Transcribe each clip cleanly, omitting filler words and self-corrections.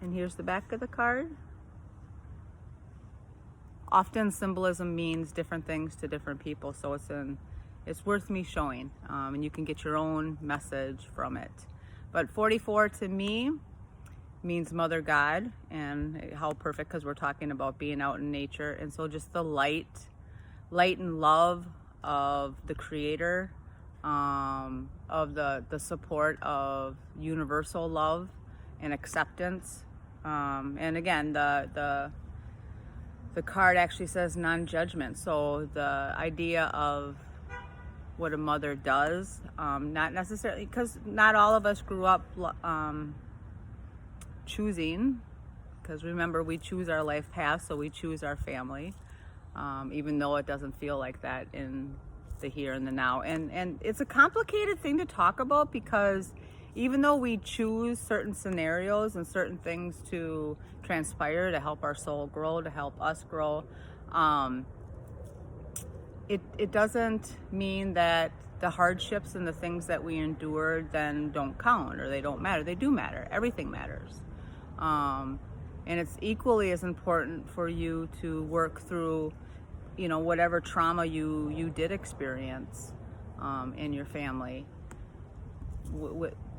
And here's the back of the card. Often symbolism means different things to different people, so it's worth me showing, and you can get your own message from it. But 44 to me means Mother God, and how perfect, because we're talking about being out in nature. And so just the light and love of the Creator, of the support of universal love and acceptance. And again, the card actually says non-judgment. So the idea of what a mother does, not necessarily, because not all of us grew up choosing, because remember, we choose our life path, so we choose our family, even though it doesn't feel like that in the here and the now. And it's a complicated thing to talk about, because even though we choose certain scenarios and certain things to transpire to help our soul grow, to help us grow, it doesn't mean that the hardships and the things that we endured then don't count, or they don't matter. They do matter. Everything matters. And it's equally as important for you to work through, whatever trauma you did experience in your family,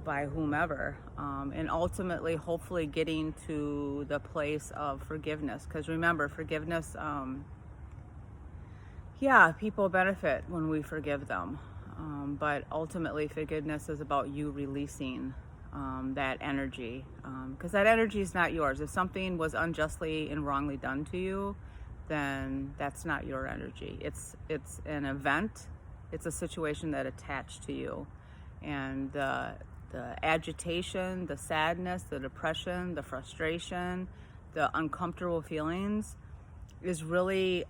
by whomever, and ultimately, hopefully, getting to the place of forgiveness. Because remember, forgiveness, people benefit when we forgive them, but ultimately, forgiveness is about you releasing that energy, because that energy is not yours. If something was unjustly and wrongly done to you, then that's not your energy. It's an event. It's a situation that attached to you, and the agitation, the sadness, the depression, the frustration, the uncomfortable feelings is really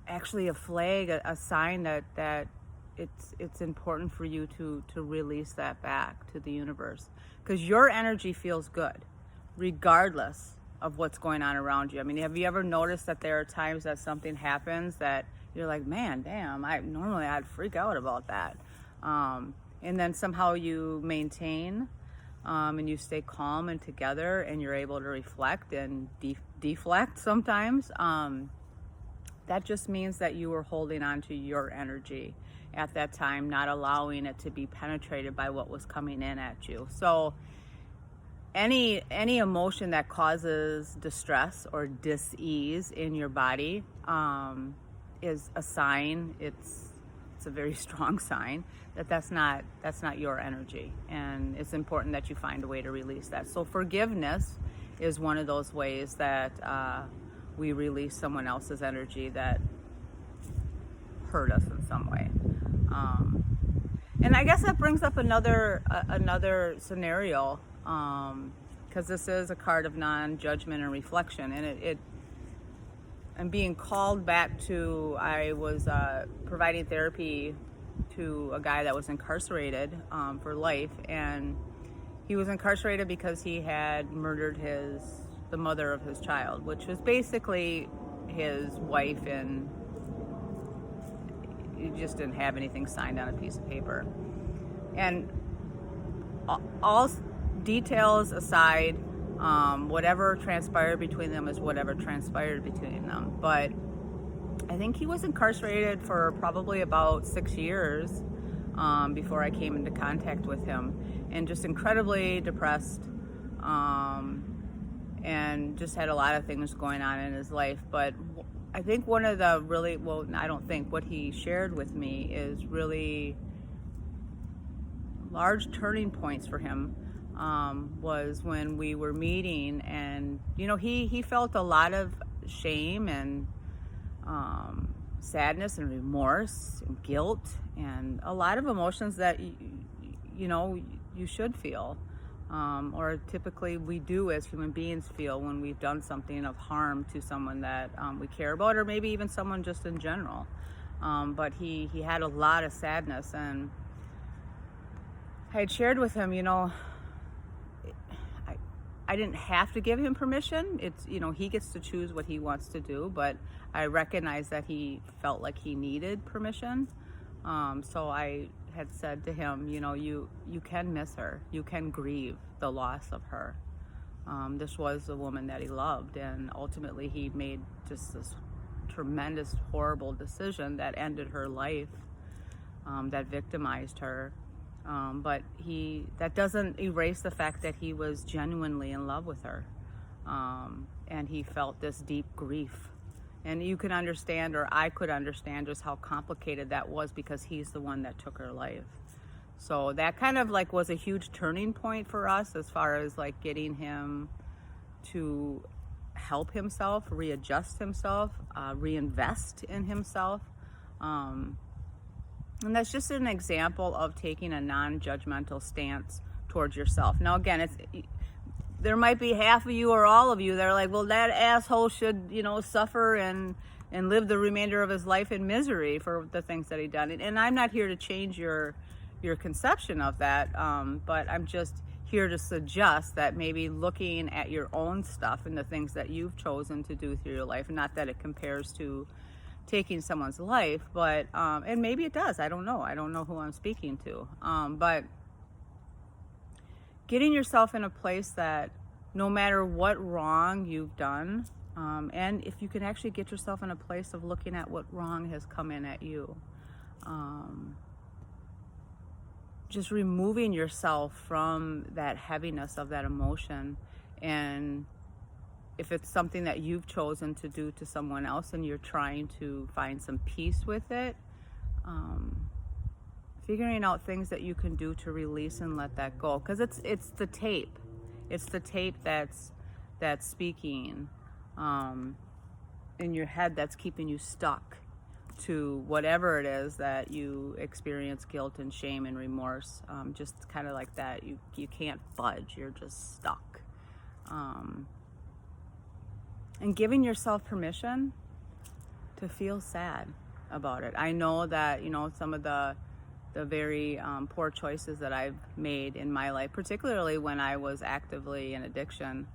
actually a flag, a sign that it's important for you to release that back to the universe, because your energy feels good regardless of what's going on around you. I mean, have you ever noticed that there are times that something happens that you're like, man, damn, I'd freak out about that, and then somehow you maintain, and you stay calm and together, and you're able to reflect and deflect sometimes. That just means that you were holding on to your energy at that time, not allowing it to be penetrated by what was coming in at you. So any emotion that causes distress or dis-ease in your body is a sign. It's a very strong sign that that's not your energy, and it's important that you find a way to release that. So forgiveness is one of those ways that we release someone else's energy that hurt us in some way. And I guess that brings up another scenario, because this is a card of non-judgment and reflection, and I'm being called back to, I was providing therapy to a guy that was incarcerated for life, and he was incarcerated because he had murdered the mother of his child, which was basically his wife, and he just didn't have anything signed on a piece of paper. And all details aside, whatever transpired between them is whatever transpired between them. But I think he was incarcerated for probably about 6 years before I came into contact with him, and just incredibly depressed, and just had a lot of things going on in his life. But I think one of the really, well, I don't think, what he shared with me is really large turning points for him, was when we were meeting, and he felt a lot of shame and sadness and remorse and guilt, and a lot of emotions that you should feel, or typically we do as human beings feel when we've done something of harm to someone that we care about, or maybe even someone just in general. But he had a lot of sadness, and I had shared with him, I didn't have to give him permission. It's, he gets to choose what he wants to do, but I recognize that he felt like he needed permission. So I had said to him, you can miss her. You can grieve the loss of her. This was a woman that he loved, and ultimately he made just this tremendous, horrible decision that ended her life, that victimized her. But that doesn't erase the fact that he was genuinely in love with her. And he felt this deep grief. And you can understand, or I could understand, just how complicated that was, because he's the one that took her life. So that kind of like was a huge turning point for us, as far as like getting him to help himself, readjust himself, reinvest in himself. And that's just an example of taking a non-judgmental stance towards yourself. Now, again, there might be half of you or all of you that are like, well, that asshole should, suffer and live the remainder of his life in misery for the things that he done. And I'm not here to change your conception of that, but I'm just here to suggest that maybe looking at your own stuff and the things that you've chosen to do through your life, and not that it compares to taking someone's life, but and maybe it does, I don't know who I'm speaking to, but getting yourself in a place that no matter what wrong you've done, and if you can actually get yourself in a place of looking at what wrong has come in at you, just removing yourself from that heaviness of that emotion. And if it's something that you've chosen to do to someone else and you're trying to find some peace with it, figuring out things that you can do to release and let that go. Because it's the tape. It's the tape that's speaking in your head, that's keeping you stuck to whatever it is that you experience guilt and shame and remorse. Just kind of like that. You can't budge. You're just stuck. And giving yourself permission to feel sad about it. I know that, some of the very poor choices that I've made in my life, particularly when I was actively in addiction,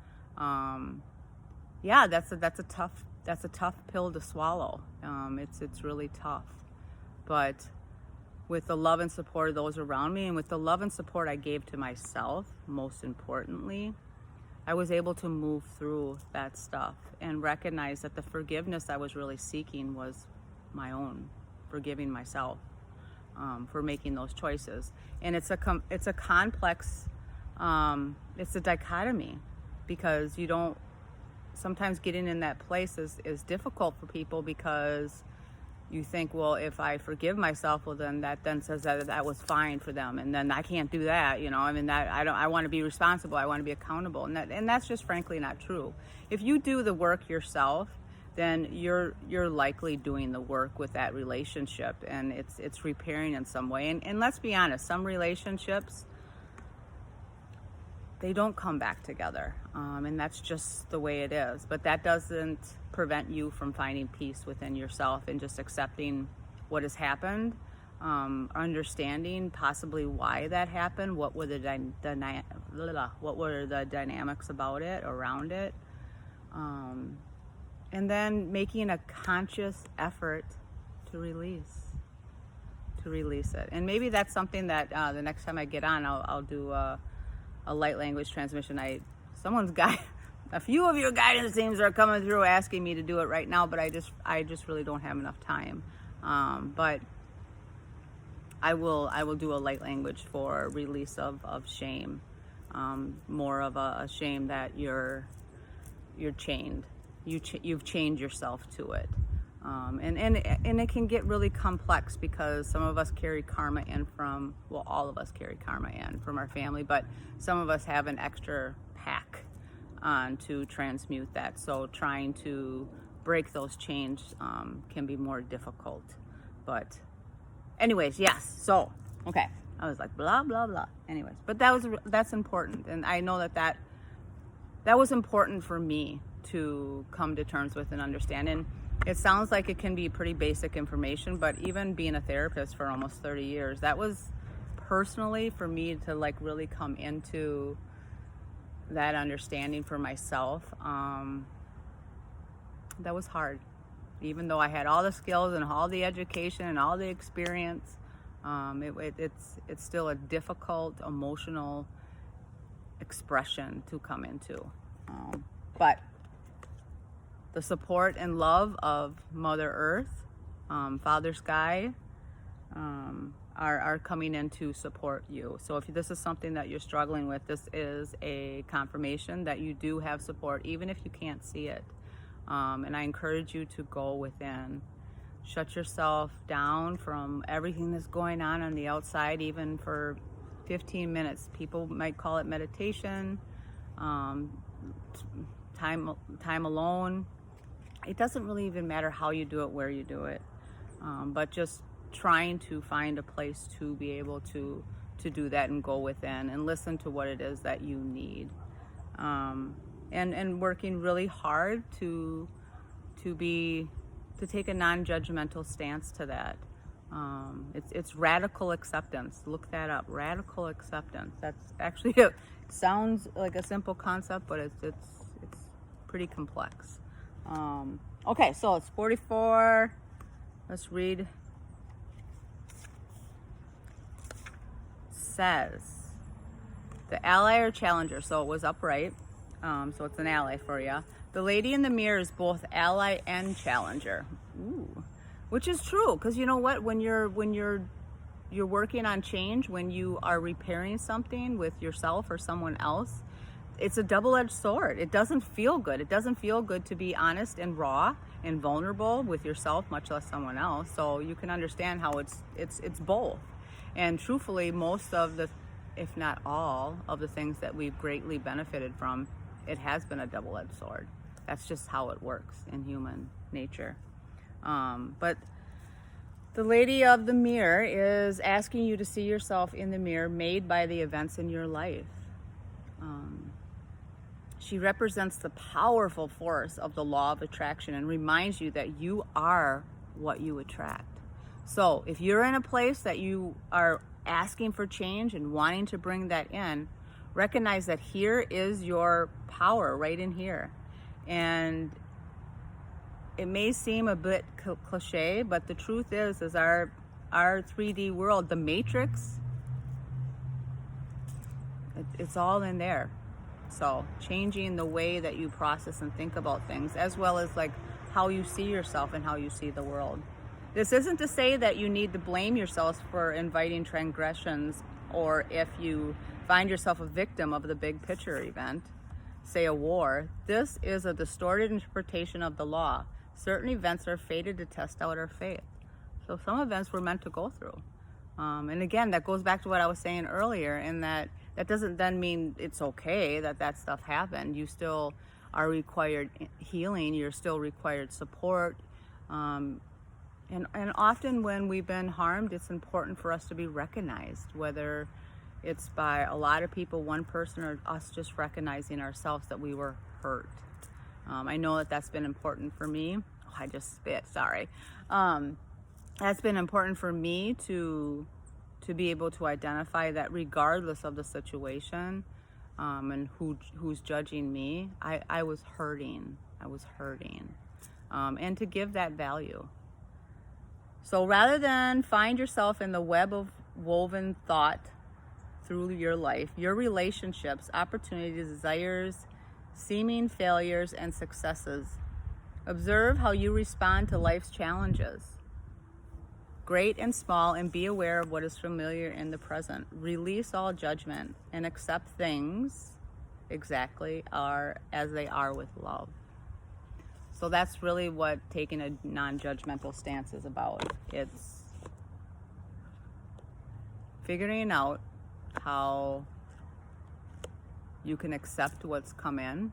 that's a tough pill to swallow. It's really tough. But with the love and support of those around me, and with the love and support I gave to myself, most importantly, I was able to move through that stuff and recognize that the forgiveness I was really seeking was my own, forgiving myself for making those choices. And it's a complex, it's a dichotomy, because sometimes getting in that place is difficult for people, because you think, well, if I forgive myself, well, then that says that was fine for them, and then I can't do that, I want to be responsible, I want to be accountable, and that's just frankly not true. If you do the work yourself, then you're likely doing the work with that relationship, and it's repairing in some way. And let's be honest, some relationships, they don't come back together, and that's just the way it is. But that doesn't prevent you from finding peace within yourself and just accepting what has happened, understanding possibly why that happened, what were the dynamics about it, around it, and then making a conscious effort to release it. And maybe that's something that the next time I get on, I'll do a light language transmission. A few of your guidance teams are coming through asking me to do it right now, but I just really don't have enough time. But I will do a light language for release of shame, more of a shame that you're chained. You've chained yourself to it, and it can get really complex, because some of us carry karma in from, well, all of us carry karma in from our family, but some of us have an extra pack on to transmute that. So trying to break those chains can be more difficult. But anyways, yes. So okay, I was like blah blah blah. Anyways, but that's important, and I know that was important for me to come to terms with and understand. And it sounds like it can be pretty basic information, but even being a therapist for almost 30 years, that was personally for me to like really come into that understanding for myself. That was hard, even though I had all the skills and all the education and all the experience. It's still a difficult emotional expression to come into. But the support and love of Mother Earth, Father Sky, are coming in to support you. So if this is something that you're struggling with, this is a confirmation that you do have support, even if you can't see it. And I encourage you to go within. Shut yourself down from everything that's going on the outside, even for 15 minutes. People might call it meditation, time alone. It doesn't really even matter how you do it, where you do it, but just trying to find a place to be able to do that and go within and listen to what it is that you need, and working really hard to take a non-judgmental stance to that. It's radical acceptance. Look that up. Radical acceptance. That's actually it sounds like a simple concept, but it's pretty complex. Okay, so it's 44. Let's read. Says the ally or challenger. So it was upright. So it's an ally for you. The lady in the mirror is both ally and challenger. Ooh. Which is true, because you know what? When you're working on change, when you are repairing something with yourself or someone else, it's a double-edged sword. It doesn't feel good. It doesn't feel good to be honest and raw and vulnerable with yourself, much less someone else. So you can understand how it's both. And truthfully, most of the, if not all, of the things that we've greatly benefited from, it has been a double-edged sword. That's just how it works in human nature. But the lady of the mirror is asking you to see yourself in the mirror made by the events in your life. She represents the powerful force of the law of attraction and reminds you that you are what you attract. So if you're in a place that you are asking for change and wanting to bring that in, recognize that here is your power right in here. And it may seem a bit cliche, but the truth is our 3D world, the matrix, it's all in there. So changing the way that you process and think about things, as well as like how you see yourself and how you see the world. This isn't to say that you need to blame yourselves for inviting transgressions, or if you find yourself a victim of the big picture event, say a war. This is a distorted interpretation of the law. Certain events are fated to test out our faith. So some events we're meant to go through. And again, that goes back to what I was saying earlier, in that doesn't then mean it's okay that stuff happened. You still are required healing. You're still required support. And often when we've been harmed, it's important for us to be recognized, whether it's by a lot of people, one person, or us just recognizing ourselves that we were hurt. I know that's been important for me. Oh, I just spit, sorry. That's been important for me to be able to identify that regardless of the situation and who's judging me, I was hurting. And to give that value. So rather than find yourself in the web of woven thought through your life, your relationships, opportunities, desires, seeming failures, and successes, observe how you respond to life's challenges, great and small, and be aware of what is familiar in the present. Release all judgment and accept things exactly as they are with love. So that's really what taking a non-judgmental stance is about. It's figuring out how you can accept what's come in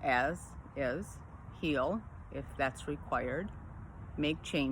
as is, heal if that's required, make change.